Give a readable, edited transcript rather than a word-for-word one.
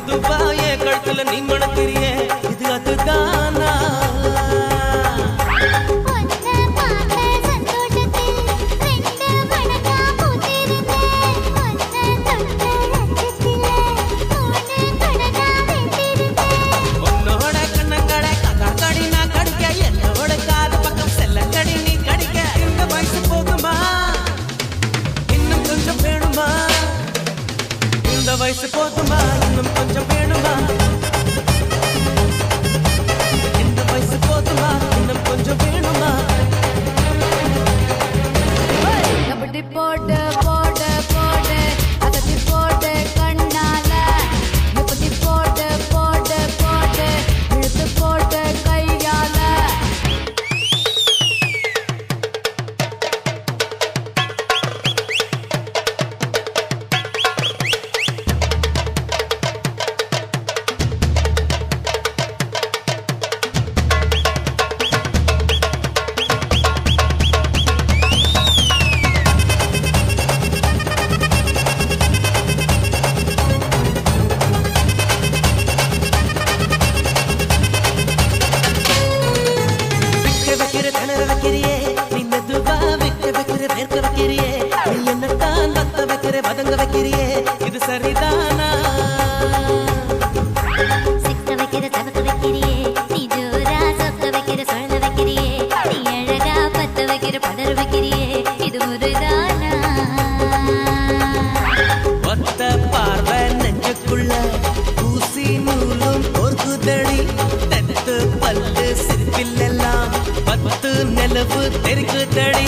மெதுவாயே கழுத்துல நீ மணக்கிறியே இது அதுதானா உன்னோட கண்ணங்கடை கதா கடி நான் கடிக்க என்னோட காது பக்கம் செல்ல கடி நீ கடிக்க இந்த வயசு போதுமா இன்னும் கொஞ்சம் வேணுமா இந்த வயசு போதுமா இன்னும் கொஞ்சம் வேணுமா இந்த வயசு போதுமா இன்னும் கொஞ்சம் வேணுமா எப்படி போட்டு போட்டு போட்டு அகத்தி போட்டு கண்ணால எப்படி போட்டு போட்டு போட்டு இழுத்து போட்டு கையால வைக்கிற திணற வைக்கிறியே நீ மெதுவா விக்க வைக்கிற வேர்க்க வைக்கிறியே நீ என்னத்தான் வத்த வைக்கிற வதங்க வைக்கிறியே இது சரிதானா சிக்க வைக்கிற தவக்க வைக்கிறியே நீ ஜோரா சொக்க வைக்கிற சொல்ல வைக்கிறியே நீ அழகா பத்த வைக்கிற பதற வைக்கிறியே இது முருதானா ஒத்த பார்வை நெஞ்சுக்குள்ள ஊசி நூலும் பொறுக்குதடி தெத்து பல்லு சிரிப்பில் எல்லாம் பத்து நிலவு தெரிக்குதடி